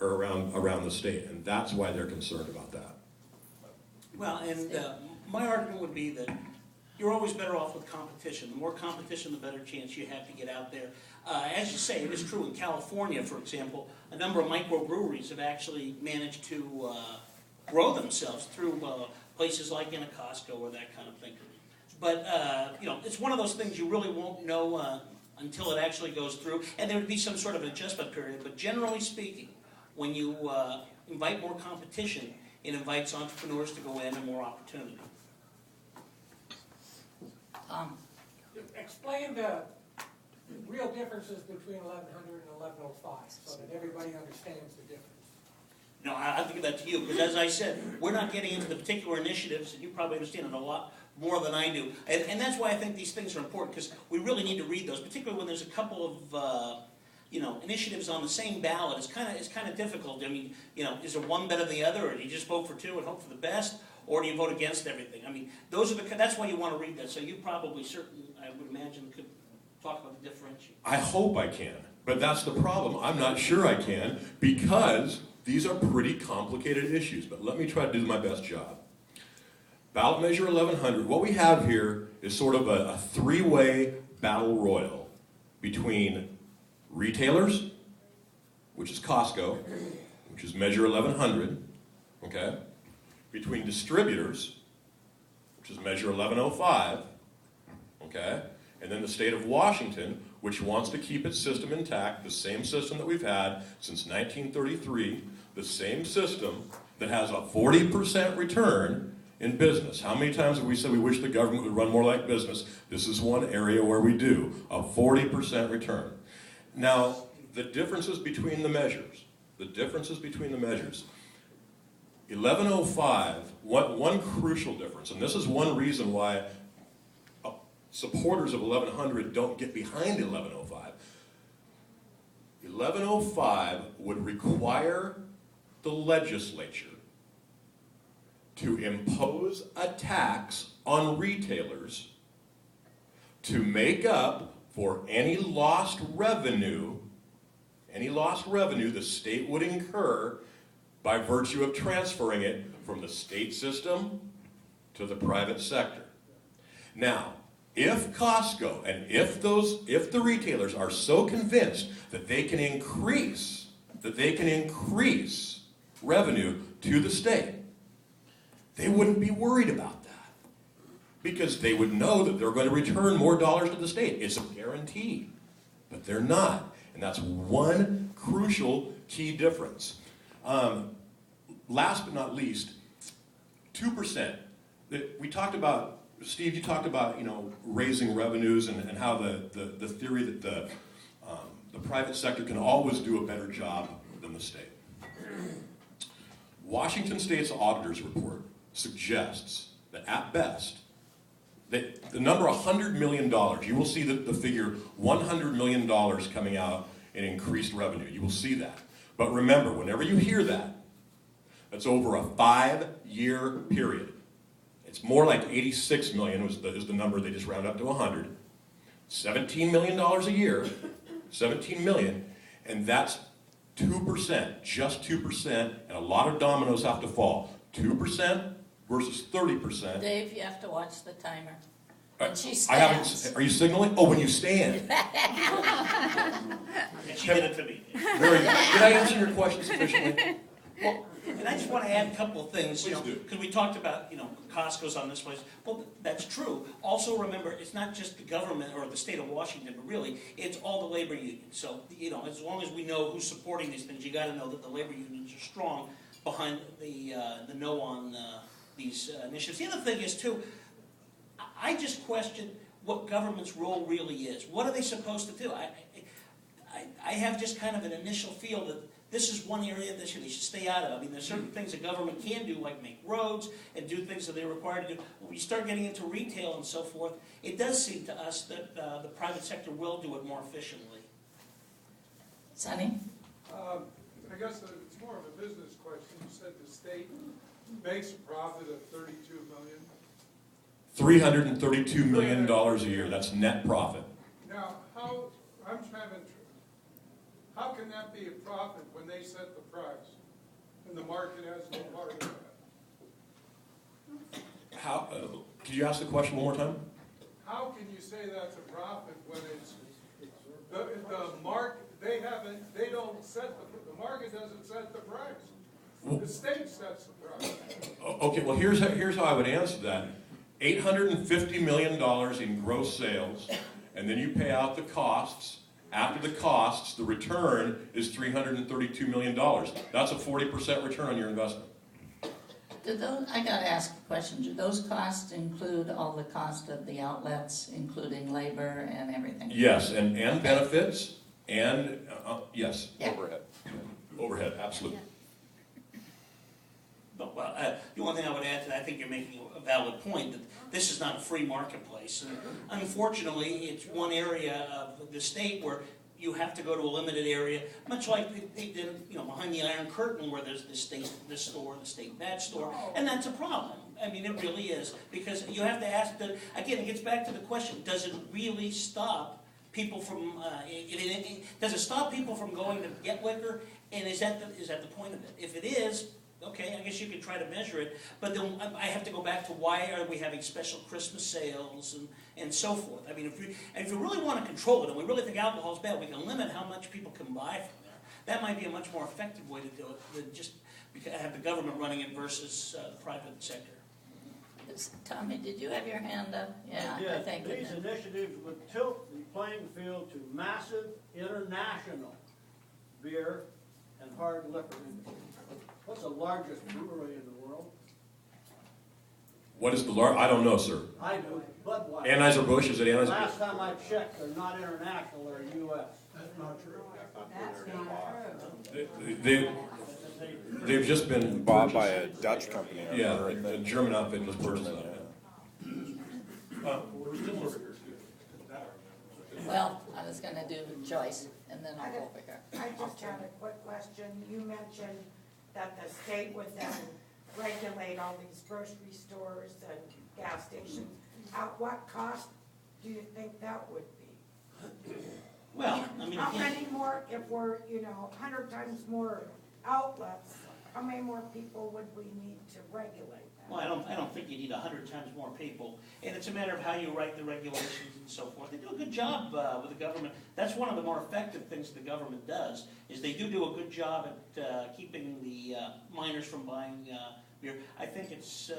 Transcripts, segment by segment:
or around the state, and that's why they're concerned about that. Well, and my argument would be that you're always better off with competition. The more competition, the better chance you have to get out there. As you say, it is true in California, for example, a number of microbreweries have actually managed to grow themselves through places like in a Costco or that kind of thing. But, it's one of those things you really won't know until it actually goes through, and there would be some sort of an adjustment period. But generally speaking, when you invite more competition, it invites entrepreneurs to go in and more opportunity. Explain the real differences between 1100 and 1105 so that everybody understands the difference. No, I'll give that to you, because as I said, we're not getting into the particular initiatives, and you probably understand it a lot more than I do. And that's why I think these things are important, because we really need to read those, particularly when there's a couple of initiatives on the same ballot. It's kind of difficult. I mean, is there one better than the other, or do you just vote for two and hope for the best, or do you vote against everything? I mean, that's why you want to read that. So you probably I would imagine, could talk about the differentiation. I hope I can, but that's the problem. I'm not sure I can, because these are pretty complicated issues, but let me try to do my best job. Ballot measure 1100, what we have here is sort of a three-way battle royal between retailers, which is Costco, which is measure 1100, okay? Between distributors, which is measure 1105, okay? And then the state of Washington, which wants to keep its system intact, the same system that we've had since 1933, the same system that has a 40% return in business. How many times have we said we wish the government would run more like business? This is one area where we do, a 40% return. Now, the differences between the measures, 1105, one crucial difference, and this is one reason why supporters of 1100 don't get behind 1105. 1105 would require the legislature to impose a tax on retailers to make up for any lost revenue the state would incur by virtue of transferring it from the state system to the private sector. Now, if Costco and if the retailers are so convinced that they can increase revenue to the state, they wouldn't be worried about that, because they would know that they're going to return more dollars to the state. It's a guarantee, but they're not, and that's one crucial key difference. Last but not least, 2%. We talked about, Steve, you talked about raising revenues and how the theory that the private sector can always do a better job than the state. Washington State's auditor's report suggests that at best, that the number $100 million, you will see the figure $100 million coming out in increased revenue. You will see that. But remember, whenever you hear that, that's over a 5-year period. It's more like 86 million is the number they just round up to 100. $17 million a year, 17 million, and that's 2%, just 2%, and a lot of dominoes have to fall. 2% versus 30%. Dave, you have to watch the timer. And she I haven't. stands. Are you signaling? Oh, when you stand. And she did it to me. Very good. Did I answer your question sufficiently? Well, and I just want to add a couple of things, Please do. because we talked about, Costco's on this place. Well, that's true. Also remember, it's not just the government or the state of Washington, but really, it's all the labor unions. So, as long as we know who's supporting these things, you got to know that the labor unions are strong behind the no on these initiatives. The other thing is, too, I just question what government's role really is. What are they supposed to do? I have just kind of an initial feel that this is one area that they should stay out of. I mean, there's certain things that government can do, like make roads and do things that they're required to do. When you start getting into retail and so forth, it does seem to us that the private sector will do it more efficiently. Sonny? I guess it's more of a business question. You said the state makes a profit of $32 million. $332 million a year. That's net profit. Now, how can that be a profit when they set the price? has no part of that. How, could you ask the question one more time? How can you say that's a profit when it's, the market, they don't set, the market doesn't set the price. The state sets the price. Okay, well, here's how I would answer that. $850 million in gross sales, and then you pay out the costs. After the costs, the return is $332 million. That's a 40% return on your investment. I gotta ask a question. Do those costs include all the cost of the outlets, including labor and everything? Yes, and benefits, and, yes. Yeah. Overhead, absolutely. But, well, the one thing I would add to that, I think you're making a valid point, that this is not a free marketplace. And unfortunately, it's one area of the state where you have to go to a limited area, much like they did, behind the Iron Curtain, where there's this state this store, the state that store, and that's a problem. I mean, it really is, because you have to ask, again, it gets back to the question, does it really stop people from, does it stop people from going to get liquor, and is that the point of it? If it is, okay, I guess you could try to measure it, but then I have to go back to why are we having special Christmas sales and so forth. I mean, if you really want to control it, and we really think alcohol is bad, we can limit how much people can buy from there. That might be a much more effective way to do it than just have the government running it versus the private sector. Tommy, did you have your hand up? Yeah, I Yes, think. these initiatives would tilt the playing field to massive international beer and hard liquor industry. What's the largest brewery in the world? What is the I don't know, sir. I do, Budweiser. Anheuser-Busch, is it Anheuser-Busch? Last time I checked, they're not international, they're U.S. That's not true. That's not true. They've just been Bought by a Dutch company. Yeah, a German outfit just purchased them. Well, I was gonna do Joyce, and then I'll go over here. I just had a quick question. You mentioned that the state would then regulate all these grocery stores and gas stations. At what cost do you think that would be? Well, I mean, How again, many more, if we're, 100 times more outlets, how many more people would we need to regulate that? well, I don't think you need 100 times more people, and it's a matter of how you write the regulations and so forth. They do a good job with the government. That's one of the more effective things the government does, is they do a good job at keeping the minors from buying beer. I think it's,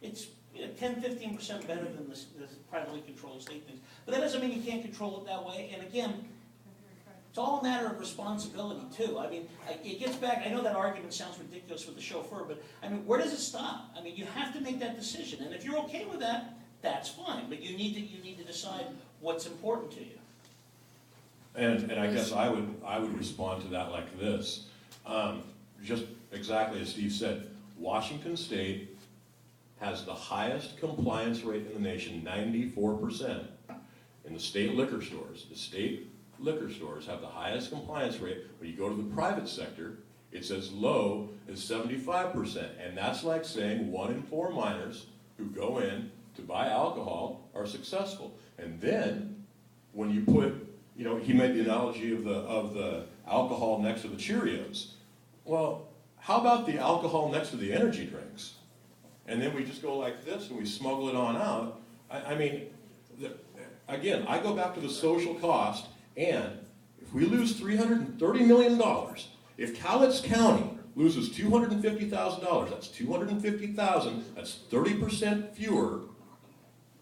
it's 10-15% better than the privately controlled state things. But that doesn't mean you can't control it that way, and again, it's all a matter of responsibility, too. I mean, it gets back, I know that argument sounds ridiculous with the chauffeur, but, I mean, where does it stop? I mean, you have to make that decision, and if you're okay with that, that's fine, but you need to decide what's important to you. And I guess I would respond to that like this. Just exactly as Steve said, Washington State has the highest compliance rate in the nation, 94%, in the state liquor stores. The state liquor stores have the highest compliance rate. When you go to the private sector, it's as low as 75%. And that's like saying 1 in 4 minors who go in to buy alcohol are successful. And then when you put, he made the analogy of the alcohol next to the Cheerios. Well, how about the alcohol next to the energy drinks? And then we just go like this and we smuggle it on out. I mean, again, I go back to the social cost. And if we lose $330 million, if Cowlitz County loses $250,000, that's $250,000, that's 30% fewer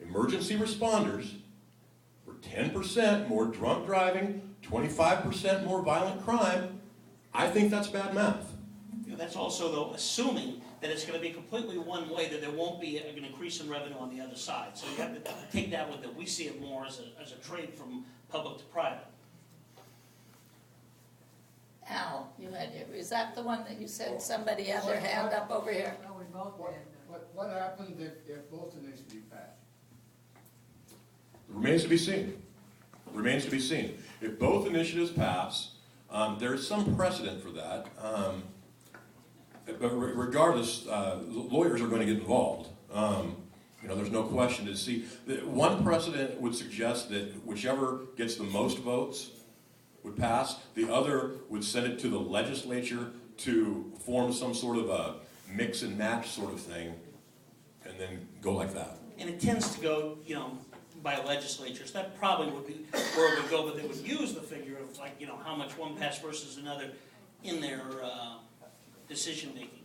emergency responders, for 10% more drunk driving, 25% more violent crime, I think that's bad math. That's also, though, assuming that it's going to be completely one way, that there won't be an increase in revenue on the other side. So you have to take that with it. We see it more as a trade from public to private. Al, is that the one that you said somebody had their hand up over here? No, we both did. What happens if both initiatives pass? Remains to be seen. Remains to be seen. If both initiatives pass, there is some precedent for that. But regardless, lawyers are going to get involved. There's no question to see. One precedent would suggest that whichever gets the most votes would pass. The other would send it to the legislature to form some sort of a mix and match sort of thing, and then go like that. And it tends to go, by legislatures, that probably would be where it would go, but they would use the figure of like, how much one passed versus another in their decision-making.